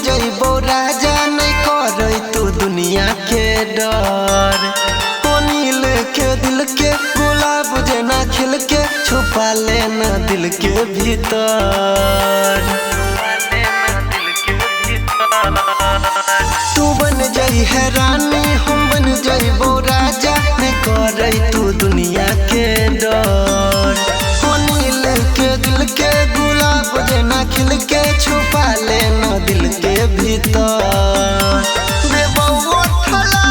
जइबो राजा नहीं करे तू दुनिया के डर। नील के दिल के गुलाब जना खिल के छुपा लेना दिल के भीतर। तू बन जाई है रानी हम बन जाइबो राजा नहीं करे तू दुनिया के डर। नील के दिल के गुलाब जना खिल के छुपा लेना दिल के भीतर। देबो ठला